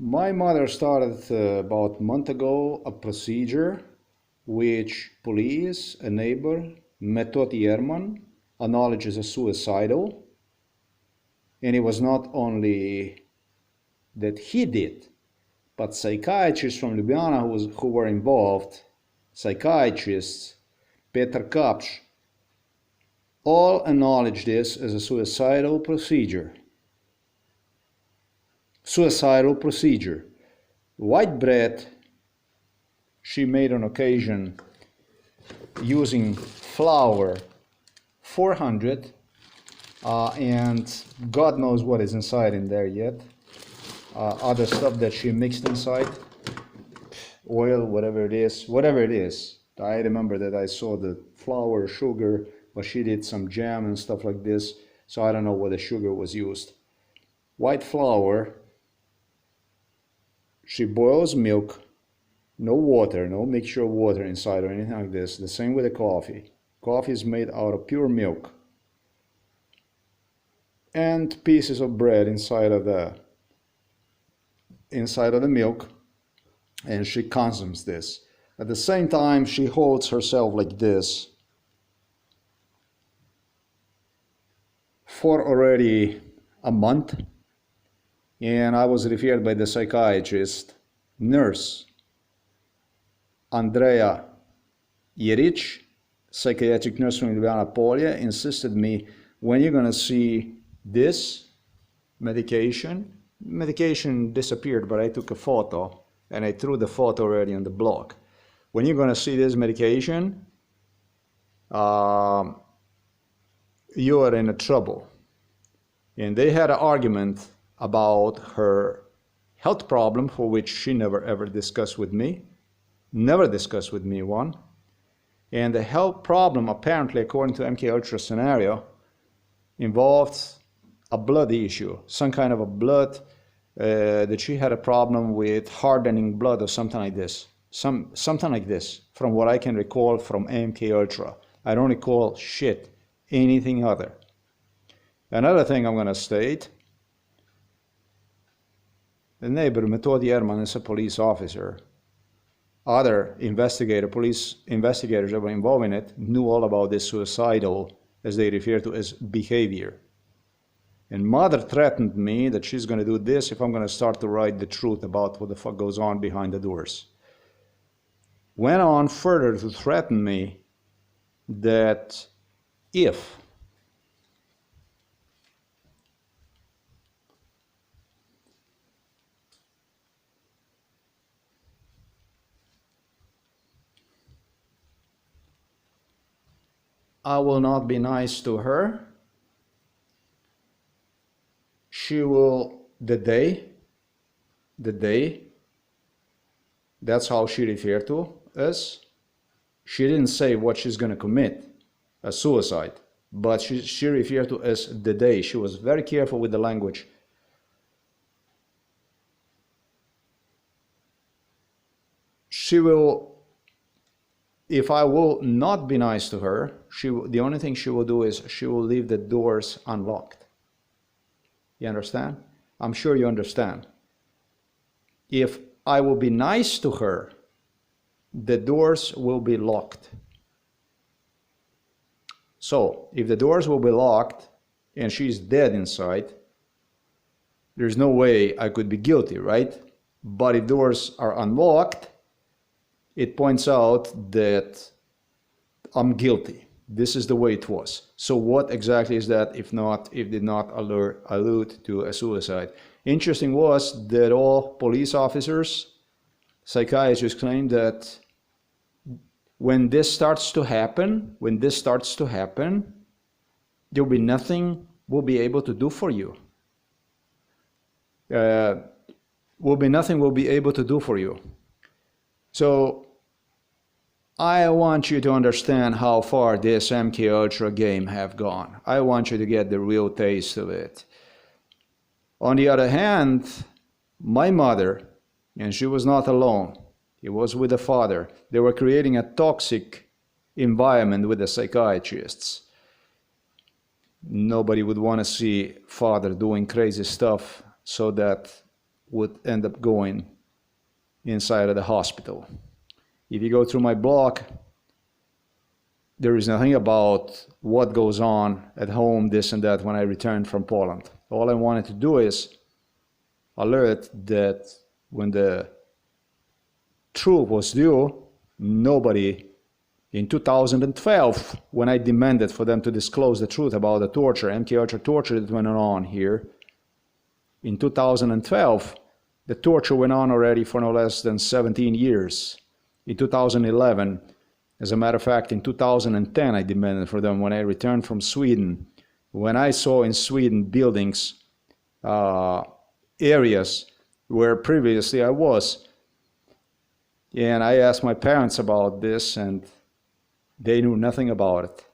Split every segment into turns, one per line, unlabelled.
My mother started about a month ago a procedure which police, a neighbor, Metod Yerman, acknowledges as suicidal. And it was not only that he did, but psychiatrists from Ljubljana who were involved, psychiatrists, Peter Kapsch, all acknowledged this as a suicidal procedure. Suicidal procedure. White bread she made on occasion using flour 400 and God knows what is inside in there yet. Other stuff that she mixed inside, oil, whatever it is. I remember that I saw the flour, sugar, but she did some jam and stuff like this, so I don't know what the sugar was used. White flour, she boils milk, no water, no mixture of water inside or anything like this. The same with the coffee. Coffee is made out of pure milk. And pieces of bread inside of the milk, and she consumes this. At the same time, she holds herself like this for already a month, and I was referred by the psychiatrist, nurse Andrea Jeric, psychiatric nurse from Ljubljana, Polje, insisted me, when you're going to see this medication disappeared, but I took a photo and I threw the photo already on the blog. When you're going to see this medication, you are in trouble. And they had an argument about her health problem, for which she never ever discussed with me. Never discussed with me one. And the health problem, apparently, according to MK Ultra scenario, involved a blood issue, some kind of a blood, that she had a problem with hardening blood or something like this. Something like this, from what I can recall from MK Ultra. I don't recall shit, anything other. Another thing I'm going to state, the neighbor, Metod Yerman, is a police officer. Other police investigators that were involved in it knew all about this suicidal, as they refer to as behavior. And mother threatened me that she's going to do this if I'm going to start to write the truth about what the fuck goes on behind the doors. Went on further to threaten me that if I will not be nice to her, she will, the day, that's how she referred to us. She didn't say what she's going to commit, a suicide, but she referred to us the day. She was very careful with the language. She will, if I will not be nice to her, the only thing she will do is she will leave the doors unlocked. You understand? I'm sure you understand. If I will be nice to her, the doors will be locked. So, if the doors will be locked and she's dead inside, there's no way I could be guilty, right? But if doors are unlocked, it points out that I'm guilty. This is the way it was. So what exactly is that if did not allude to a suicide? Interesting was that all police officers, psychiatrists claim that when this starts to happen, there'll be nothing we'll be able to do for you. Nothing we'll be able to do for you. So I want you to understand how far this MK Ultra game have gone. I want you to get the real taste of it. On the other hand, my mother, and she was not alone, it was with the father. They were creating a toxic environment with the psychiatrists. Nobody would want to see father doing crazy stuff so that would end up going inside of the hospital. If you go through my blog, there is nothing about what goes on at home, this and that, when I returned from Poland. All I wanted to do is alert that when the truth was due, nobody, in 2012, when I demanded for them to disclose the truth about the torture, MK Ultra torture that went on here, in 2012, the torture went on already for no less than 17 years. In 2011, as a matter of fact, in 2010, I demanded for them when I returned from Sweden. When I saw in Sweden buildings, areas where previously I was, and I asked my parents about this, and they knew nothing about it.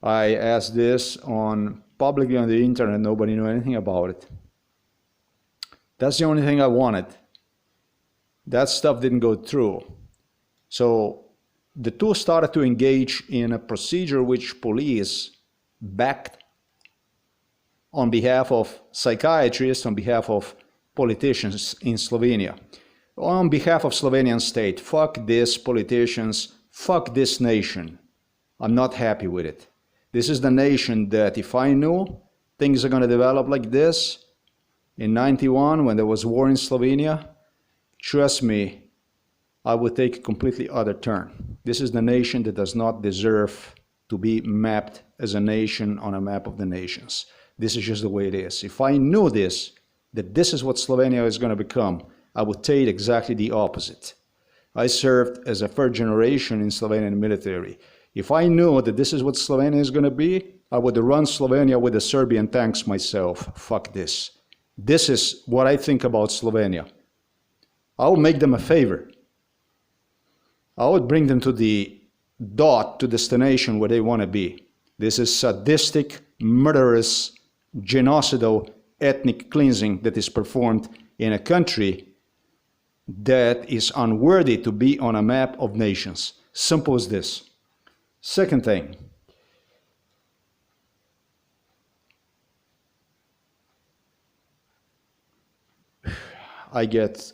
I asked this publicly on the internet, nobody knew anything about it. That's the only thing I wanted. That stuff didn't go through. So the two started to engage in a procedure which police backed on behalf of psychiatrists, on behalf of politicians in Slovenia, on behalf of Slovenian state. Fuck this politicians, fuck this nation. I'm not happy with it. This is the nation that if I knew things are going to develop like this, in 91, when there was war in Slovenia, trust me, I would take a completely other turn. This is the nation that does not deserve to be mapped as a nation on a map of the nations. This is just the way it is. If I knew this, that this is what Slovenia is going to become, I would take exactly the opposite. I served as a third generation in Slovenian military. If I knew that this is what Slovenia is going to be, I would run Slovenia with the Serbian tanks myself. Fuck this. This is what I think about Slovenia. I would make them a favor. I would bring them to the destination where they want to be. This is sadistic, murderous, genocidal, ethnic cleansing that is performed in a country that is unworthy to be on a map of nations. Simple as this. Second thing. I get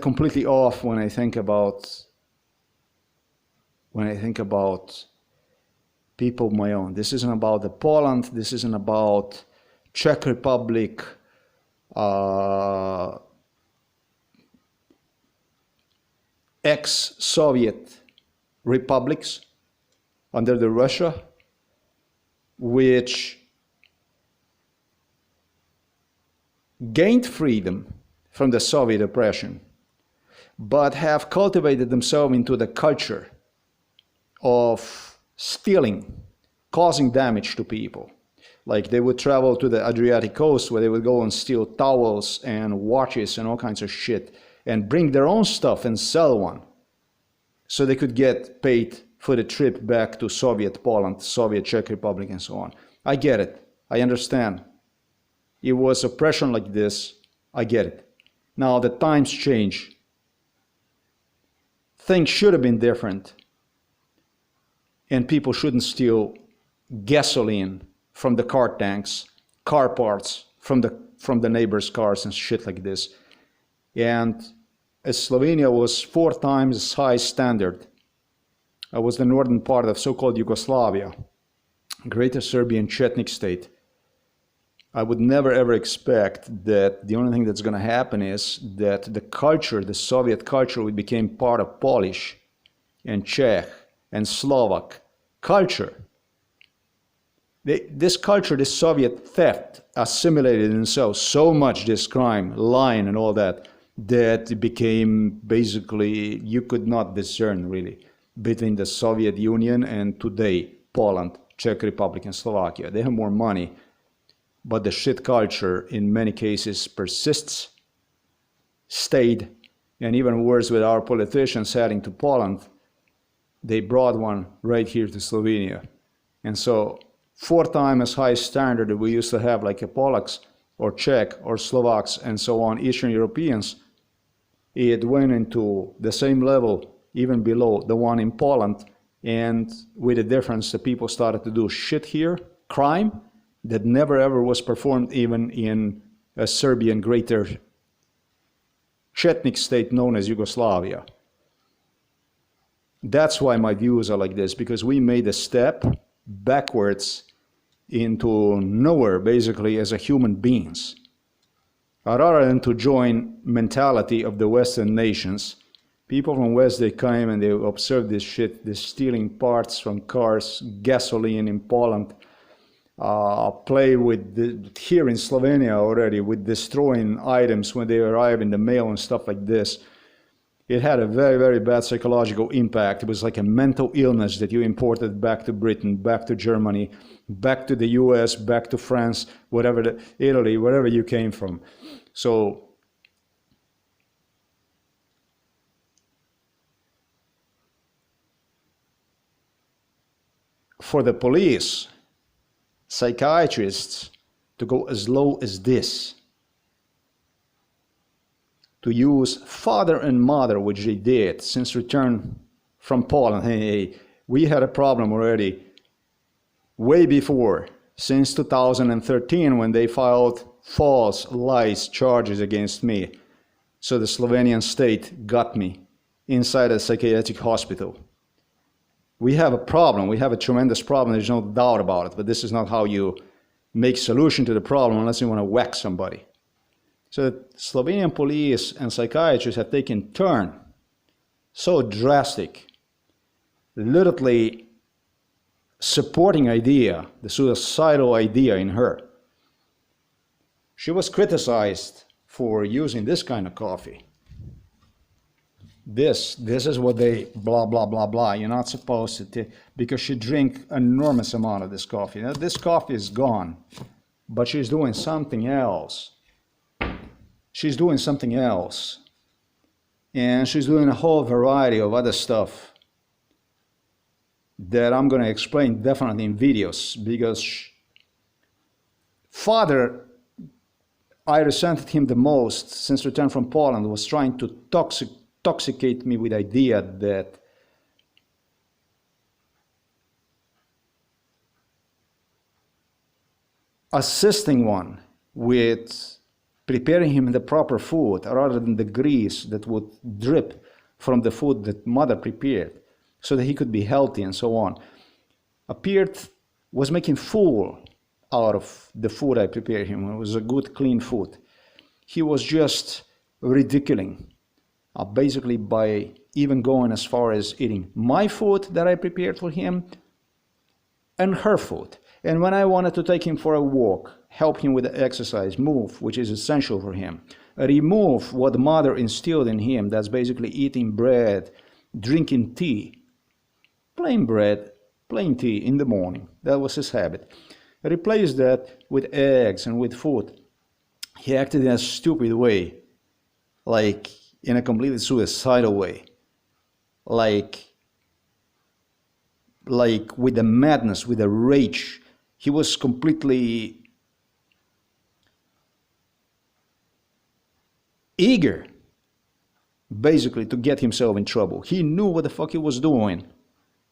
completely off when I think about people of my own. This isn't about the Poland. This isn't about Czech Republic, ex-Soviet republics under the Russia, which gained freedom from the Soviet oppression, but have cultivated themselves into the culture of stealing, causing damage to people. Like they would travel to the Adriatic coast where they would go and steal towels and watches and all kinds of shit and bring their own stuff and sell one so they could get paid for the trip back to Soviet Poland, Soviet Czech Republic and so on. I get it. I understand. It was oppression like this. I get it. Now the times change. Things should have been different. And people shouldn't steal gasoline from the car tanks, car parts from the neighbors' cars and shit like this. And as Slovenia was 4 times as high standard, I was the northern part of so-called Yugoslavia, Greater Serbian Chetnik state. I would never ever expect that the only thing that's going to happen is that the culture, the Soviet culture, would become part of Polish and Czech and Slovak culture. This culture, this Soviet theft, assimilated in itself so much, this crime, lying and all that, that it became basically, you could not discern really between the Soviet Union and today, Poland, Czech Republic and Slovakia. They have more money, but the shit culture in many cases persists, stayed, and even worse with our politicians heading to Poland, they brought one right here to Slovenia. And so 4 times as high standard that we used to have like a Polacks or Czech or Slovaks and so on, Eastern Europeans, it went into the same level, even below the one in Poland, and with the difference that people started to do shit here, crime, that never ever was performed even in a Serbian Greater Chetnik state known as Yugoslavia. That's why my views are like this, because we made a step backwards into nowhere, basically, as a human beings. Rather than to join mentality of the Western nations, people from West, they came and they observed this shit, this stealing parts from cars, gasoline in Poland, play with, here in Slovenia already, with destroying items when they arrive in the mail and stuff like this. It had a very, very bad psychological impact. It was like a mental illness that you imported back to Britain, back to Germany, back to the US, back to France, whatever, Italy, wherever you came from. So for the police, psychiatrists to go as low as this, to use father and mother, which they did since return from Poland. Hey, we had a problem already way before, since 2013, when they filed false lies charges against me. So the Slovenian state got me inside a psychiatric hospital. We have a problem. We have a tremendous problem. There's no doubt about it. But this is not how you make solution to the problem unless you want to whack somebody. So the Slovenian police and psychiatrists have taken turn so drastic, literally supporting idea, the suicidal idea in her. She was criticized for using this kind of coffee. This is what they blah, blah, blah, blah. You're not supposed to, because she drank an enormous amount of this coffee. Now, this coffee is gone, but she's doing something else. She's doing something else. And she's doing a whole variety of other stuff that I'm going to explain definitely in videos, because father, I resented him the most since return from Poland, was trying to toxicate me with the idea that assisting one with preparing him the proper food rather than the grease that would drip from the food that mother prepared so that he could be healthy and so on, was making fool out of the food I prepared him. It was a good, clean food. He was just ridiculing, basically by even going as far as eating my food that I prepared for him and her food. And when I wanted to take him for a walk, help him with the exercise, move, which is essential for him, remove what mother instilled in him, that's basically eating bread, drinking tea, plain bread, plain tea in the morning. That was his habit. Replace that with eggs and with food. He acted in a stupid way, like in a completely suicidal way, like with the madness, with the rage. He was completely eager, basically, to get himself in trouble. He knew what the fuck he was doing.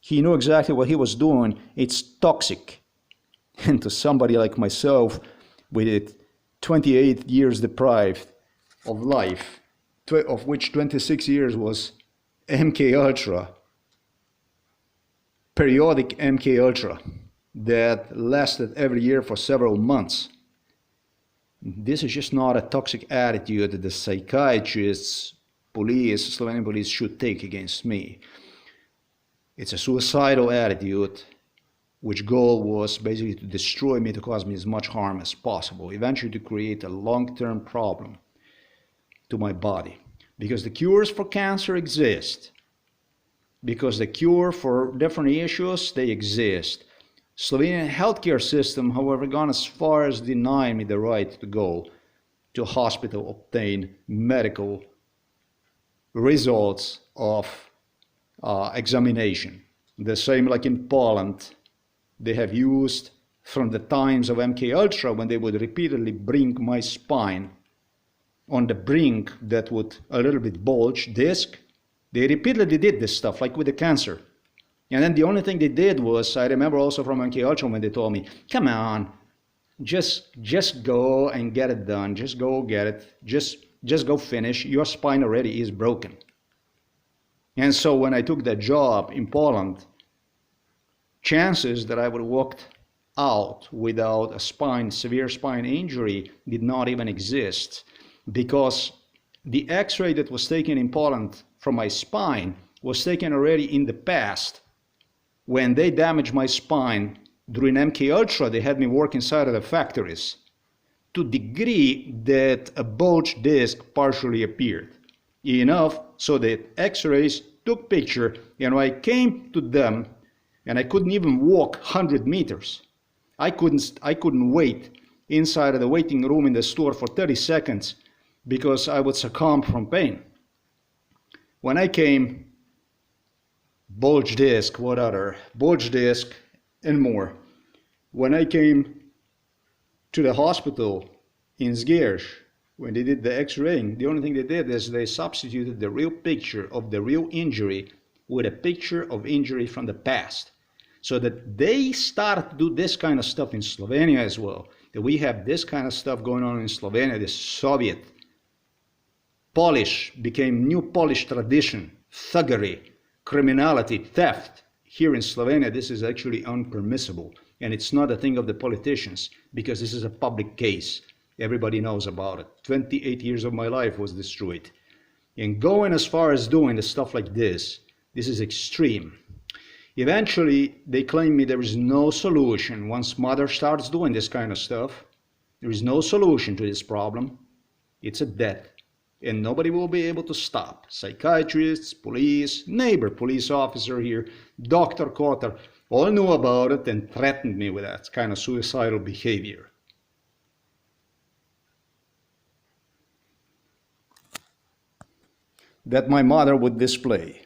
He knew exactly what he was doing. It's toxic. And to somebody like myself, with it 28 years deprived of life, of which 26 years was MK Ultra, periodic MK Ultra, that lasted every year for several months. This is just not a toxic attitude that the psychiatrists, police, Slovenian police should take against me. It's a suicidal attitude, which goal was basically to destroy me, to cause me as much harm as possible, eventually to create a long-term problem to my body. Because the cures for cancer exist. Because the cure for different issues, they exist. Slovenian healthcare system, however, gone as far as denying me the right to go to hospital, obtain medical results of examination. The same like in Poland, they have used from the times of MK Ultra, when they would repeatedly bring my spine on the brink that would a little bit bulge, disc. They repeatedly did this stuff, like with the cancer. And then the only thing they did was, I remember also from MK Ultra when they told me, come on, just go and get it done. Just go get it. Just just go finish. Your spine already is broken. And so when I took that job in Poland, chances that I would have walked out without a severe spine injury did not even exist, because the x-ray that was taken in Poland from my spine was taken already in the past. When they damaged my spine during MK Ultra, they had me work inside of the factories to the degree that a bulged disc partially appeared. Enough so that x-rays took picture, and when I came to them, and I couldn't even walk 100 meters. I couldn't wait inside of the waiting room in the store for 30 seconds because I would succumb from pain. When I came, bulge disc, what other? Bulge disc and more. When I came to the hospital in Zgierz, when they did the x-raying, the only thing they did is they substituted the real picture of the real injury with a picture of injury from the past. So that they started to do this kind of stuff in Slovenia as well. That we have this kind of stuff going on in Slovenia, this Soviet. Polish became new Polish tradition, thuggery, criminality, theft. Here in Slovenia, this is actually unpermissible. And it's not a thing of the politicians, because this is a public case. Everybody knows about it. 28 years of my life was destroyed. And going as far as doing the stuff like this is extreme. Eventually, they claim me there is no solution. Once mother starts doing this kind of stuff, there is no solution to this problem. It's a death. And nobody will be able to stop. Psychiatrists, police, neighbor police officer here, Dr. Kotar, all knew about it and threatened me with that kind of suicidal behavior. That my mother would display.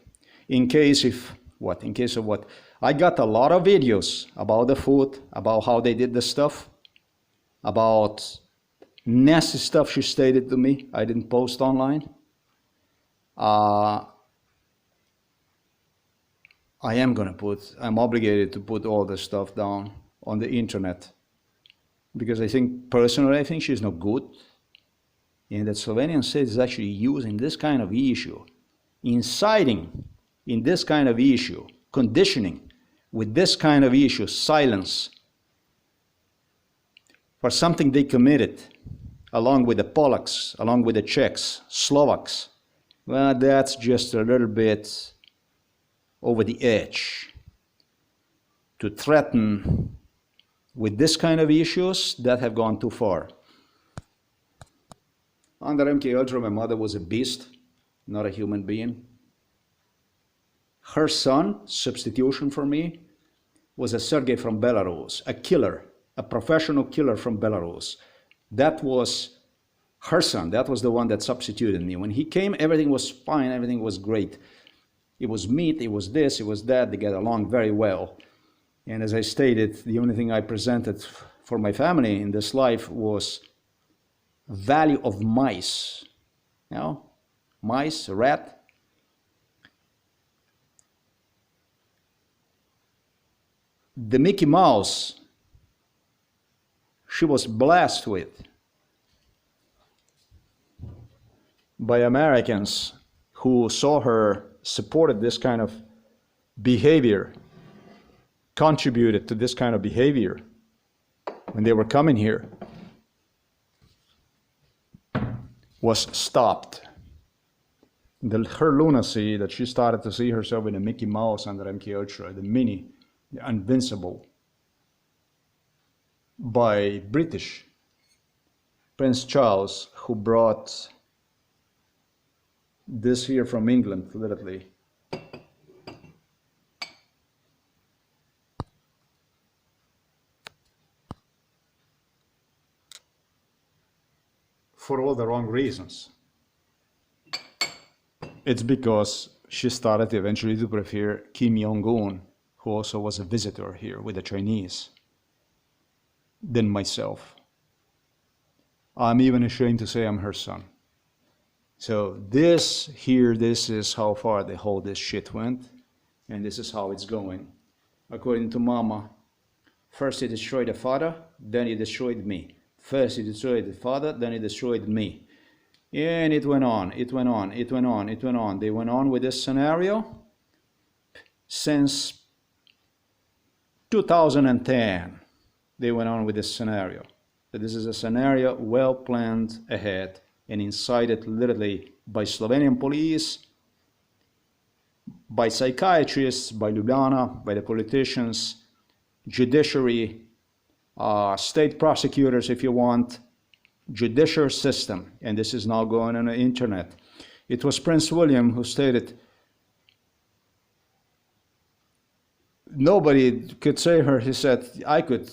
In case of what? I got a lot of videos about the food, about how they did the stuff, about nasty stuff she stated to me. I didn't post online. I'm obligated to put all this stuff down on the internet, because personally I think she's not good, and that Slovenian state is actually using this kind of issue, inciting in this kind of issue, conditioning with this kind of issue, silence, for something they committed, along with the Polacks, along with the Czechs, Slovaks. Well, that's just a little bit over the edge. To threaten with this kind of issues, that have gone too far. Under MK Ultra, my mother was a beast, not a human being. Her son, substitution for me, was a Sergei from Belarus, a killer, a professional killer from Belarus. That was her son. That was the one that substituted me. When he came, everything was fine, everything was great. It was meat, it was this, it was that. They get along very well. And as I stated, the only thing I presented for my family in this life was value of mice. You know, mice, a rat. The Mickey Mouse she was blessed with by Americans who saw her, supported this kind of behavior, contributed to this kind of behavior when they were coming here, was stopped. Her lunacy that she started to see herself in a Mickey Mouse under MK Ultra, the mini, the invincible, by British Prince Charles, who brought this here from England, literally. For all the wrong reasons. It's because she started eventually to prefer Kim Jong-un, who also was a visitor here with the Chinese, than myself. I'm even ashamed to say I'm her son. So this is how far the whole this shit went, and this is how it's going. According to Mama, first he destroyed the father, then he destroyed me. First he destroyed the father, then he destroyed me. And it went on, it went on, it went on, it went on. They went on with this scenario since 2010. They went on with this scenario. So this is a scenario well planned ahead and incited literally by Slovenian police, by psychiatrists, by Ljubljana, by the politicians, judiciary, state prosecutors if you want, judicial system. And this is now going on the internet. It was Prince William who stated, nobody could save her. He said, I could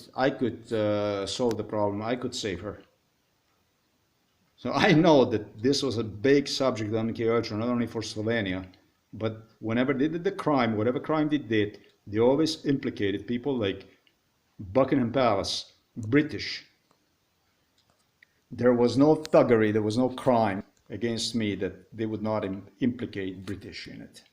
solve the problem. I could save her. So I know that this was a big subject on CROATIA, not only for Slovenia, but whenever they did the crime, whatever crime they did, they always implicated people like Buckingham Palace, British. There was no thuggery, there was no crime against me that they would not implicate British in it.